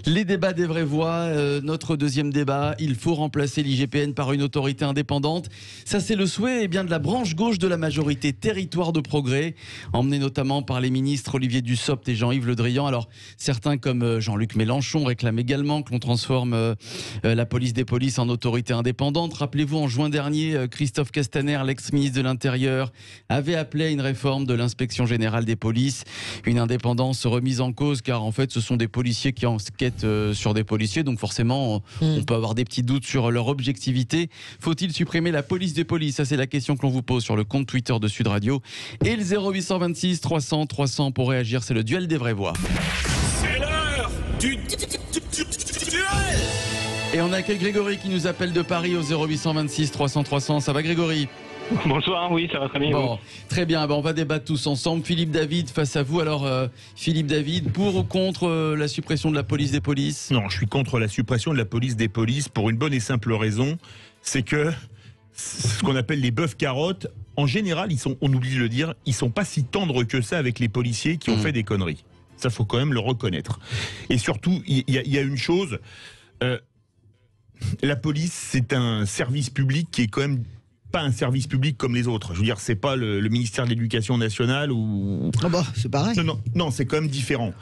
Les débats des vraies voix, notre deuxième débat, il faut remplacer l'IGPN par une autorité indépendante. Ça, c'est le souhait bien de la branche gauche de la majorité Territoire de Progrès, emmené notamment par les ministres Olivier Dussopt et Jean-Yves Le Drian. Alors, certains comme Jean-Luc Mélenchon réclament également que l'on transforme la police des polices en autorité indépendante. Rappelez-vous, en juin dernier, Christophe Castaner, l'ex-ministre de l'Intérieur, avait appelé à une réforme de l'inspection générale des polices, une indépendance remise en cause, car en fait, ce sont des policiers qui enquêtent sur des policiers, donc forcément on peut avoir des petits doutes sur leur objectivité. Faut-il supprimer la police des polices? Ça, c'est la question que l'on vous pose sur le compte Twitter de Sud Radio. Et le 0826 300 300 pour réagir, c'est le duel des vraies voix. C'est l'heure du duel. Et on accueille Grégory qui nous appelle de Paris au 0826 300 300. Ça va, Grégory? Bonsoir, oui, ça va très bien. Bon, très bien, on va débattre tous ensemble. Philippe David face à vous. Alors, Philippe David, pour ou contre la suppression de la police des polices? Non, je suis contre la suppression de la police des polices pour une bonne et simple raison, c'est que ce qu'on appelle les bœufs carottes, en général, on oublie de le dire, ils sont pas si tendres que ça avec les policiers qui ont fait des conneries. Ça, faut quand même le reconnaître. Et surtout, il y a une chose, la police, c'est un service public qui est quand même pas un service public comme les autres. Je veux dire, c'est pas le ministère de l'Éducation nationale ou... Ah bah, c'est pareil. Non, c'est quand même différent.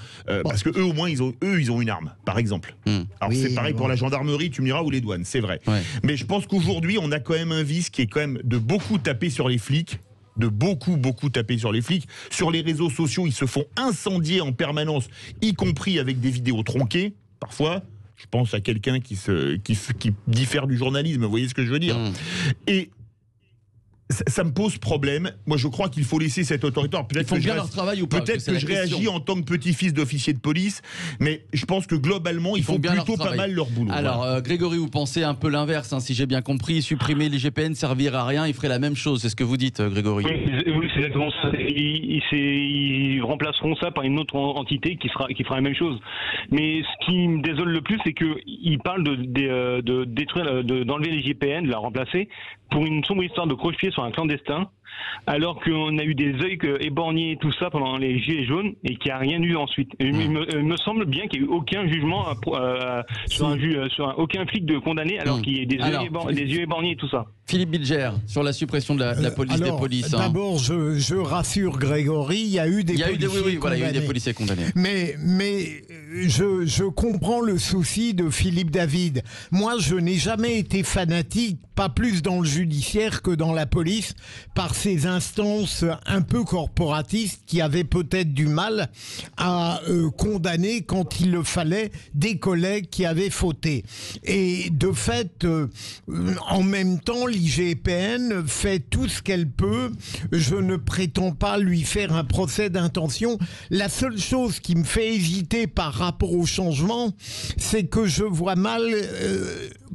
Parce que eux, au moins, ils ont une arme, par exemple. Alors, Oui, c'est pareil pour la gendarmerie, tu me diras, ou les douanes, c'est vrai. Ouais. Mais je pense qu'aujourd'hui, on a quand même un vice qui est quand même de beaucoup taper sur les flics, de beaucoup taper sur les flics. Sur les réseaux sociaux, ils se font incendier en permanence, y compris avec des vidéos tronquées, parfois. Je pense à quelqu'un qui diffère du journalisme, vous voyez ce que je veux dire? Et ça me pose problème. Moi, je crois qu'il faut laisser cette autorité. Ils font bien leur travail ou pas? Peut-être que je réagis en tant que petit-fils d'officier de police, mais je pense que globalement, ils font plutôt pas mal leur boulot. Alors, voilà. Grégory, vous pensez un peu l'inverse, hein, si j'ai bien compris. Supprimer l'IGPN servirait à rien, il ferait la même chose. C'est ce que vous dites, Grégory? Oui, c'est exactement ça. Ils remplaceront ça par une autre entité qui fera la même chose. Mais ce qui me désole le plus, c'est qu'ils parlent de détruire, d'enlever l'IGPN, de la remplacer, pour une sombre histoire de croche-pied sur un clandestin, alors qu'on a eu des œils éborgnés et tout ça pendant les Gilets jaunes et qu'il n'y a rien eu ensuite. Il me semble bien qu'il n'y a eu aucun jugement sur aucun flic de condamné, alors qu'il y a des yeux éborgnés et tout ça. Philippe Bilger, sur la suppression de la police des polices. D'abord, je rassure Grégory, il y a eu des policiers condamnés. Voilà, il y a eu des policiers condamnés. Mais je comprends le souci de Philippe David. Moi, je n'ai jamais été fanatique, pas plus dans le judiciaire que dans la police, par ces instances un peu corporatistes qui avaient peut-être du mal à condamner, quand il le fallait, des collègues qui avaient fauté. Et de fait, en même temps, l'IGPN fait tout ce qu'elle peut. Je ne prétends pas lui faire un procès d'intention. La seule chose qui me fait hésiter par rapport au changement, c'est que je vois mal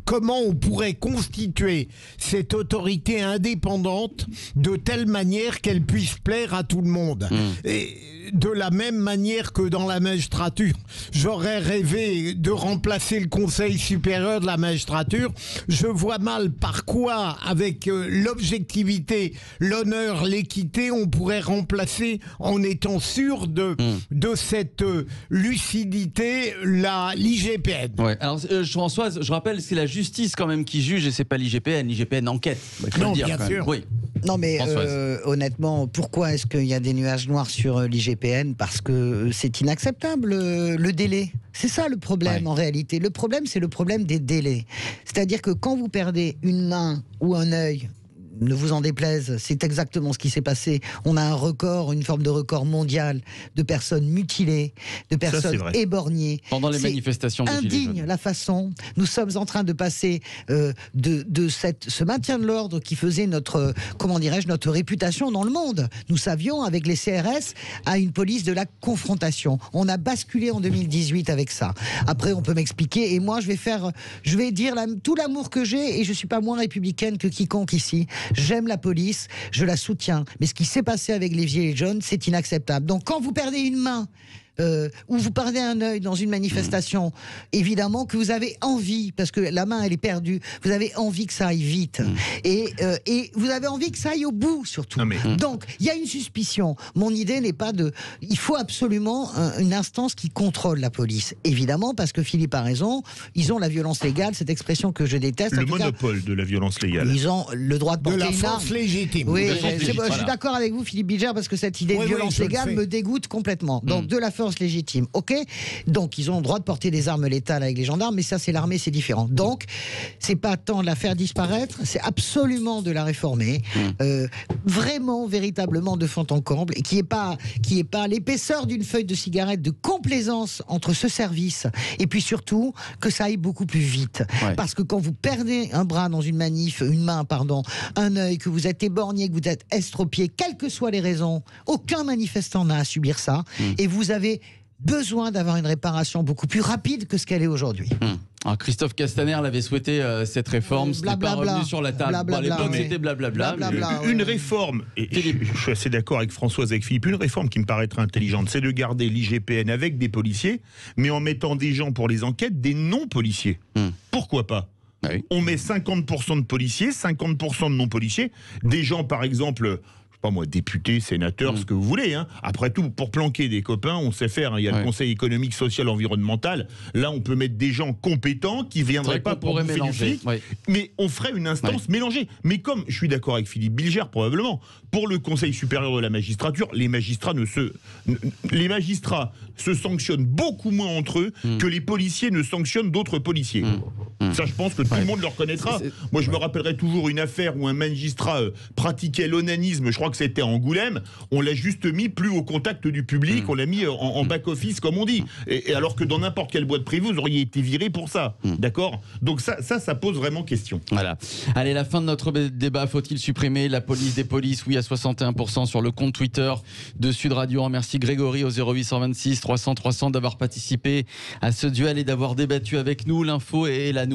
comment on pourrait constituer cette autorité indépendante de telle manière qu'elle puisse plaire à tout le monde. Et de la même manière que dans la magistrature, j'aurais rêvé de remplacer le Conseil supérieur de la magistrature. Je vois mal par quoi, avec l'objectivité, l'honneur, l'équité, on pourrait remplacer, en étant sûr de cette lucidité, l'IGPN. Ouais. Alors, Françoise, je rappelle, c'est la justice quand même qui juge et c'est pas l'IGPN. L'IGPN enquête. Non, bien sûr. Oui. Non mais honnêtement, pourquoi est-ce qu'il y a des nuages noirs sur l'IGPN? Parce que c'est inacceptable, le délai. C'est ça le problème en réalité. Le problème, c'est le problème des délais. C'est-à-dire que quand vous perdez une main ou un œil, ne vous en déplaise, c'est exactement ce qui s'est passé. On a un record, une forme de record mondial de personnes mutilées, de personnes éborgnées. Pendant les manifestations des Gilets jaunes. Indigne la façon. Nous sommes en train de passer de ce maintien de l'ordre qui faisait notre réputation dans le monde. Nous savions, avec les CRS, à une police de la confrontation. On a basculé en 2018 avec ça. Après, on peut m'expliquer, et moi, je vais dire tout l'amour que j'ai, et je suis pas moins républicaine que quiconque ici. J'aime la police, je la soutiens. Mais ce qui s'est passé avec les Gilets jaunes, c'est inacceptable. Donc quand vous perdez une main, ou vous perdez un œil dans une manifestation, évidemment que vous avez envie, parce que la main elle est perdue, vous avez envie que ça aille vite, et vous avez envie que ça aille au bout surtout. Donc il y a une suspicion. Mon idée n'est pas de... Il faut absolument une instance qui contrôle la police, évidemment, parce que Philippe a raison, ils ont la violence légale, cette expression que je déteste. Le monopole de la violence légale. Ils ont le droit de porter la une force arme. légitime. Oui, je suis voilà. d'accord avec vous, Philippe Bilger, parce que cette idée de violence je le légale sais. me dégoûte complètement. Donc, de la force légitime, ok. Donc, ils ont le droit de porter des armes létales avec les gendarmes, mais ça, c'est l'armée, c'est différent. Donc, c'est pas tant de la faire disparaître, c'est absolument de la réformer, vraiment, véritablement de fond en comble, et qui est pas l'épaisseur d'une feuille de cigarette, de complaisance entre ce service et puis surtout que ça aille beaucoup plus vite. Ouais. Parce que quand vous perdez un bras dans une manif, une main, pardon, un œil, que vous êtes éborgné, que vous êtes estropié, quelles que soient les raisons, aucun manifestant n'a à subir ça. Et vous avez besoin d'avoir une réparation beaucoup plus rapide que ce qu'elle est aujourd'hui. Alors Christophe Castaner l'avait souhaité, cette réforme, ce n'est pas Blablabla. revenu sur la table. Blablabla, Bon, à l'époque, mais- c'était blablabla. Blablabla. mais- Une réforme, et je suis assez d'accord avec Françoise, avec Philippe, une réforme qui me paraîtrait intelligente, c'est de garder l'IGPN avec des policiers, mais en mettant des gens pour les enquêtes, des non-policiers. Pourquoi pas ? Ah oui. On met 50% de policiers, 50% de non-policiers, des gens par exemple... pas moi, député, sénateur, ce que vous voulez. Hein. Après tout, pour planquer des copains, on sait faire. Hein. Il y a le Conseil économique, social, environnemental. Là, on peut mettre des gens compétents qui ne viendraient pas pour bouffer du fric. Mais on ferait une instance mélangée. Mais comme je suis d'accord avec Philippe Bilger, probablement, pour le Conseil supérieur de la magistrature, les magistrats se sanctionnent beaucoup moins entre eux que les policiers ne sanctionnent d'autres policiers. Ça, je pense que tout le monde le reconnaîtra. Moi, je me rappellerai toujours une affaire où un magistrat pratiquait l'onanisme. Je crois que c'était à Angoulême. On l'a juste mis plus au contact du public. On l'a mis en back-office, comme on dit. Et alors que dans n'importe quelle boîte privée, vous auriez été viré pour ça. D'accord ? Donc ça pose vraiment question. Voilà. Allez, la fin de notre débat. Faut-il supprimer la police des polices ? Oui, à 61% sur le compte Twitter de Sud Radio. On remercie Grégory au 0826 300 300 d'avoir participé à ce duel et d'avoir débattu avec nous. L'info et la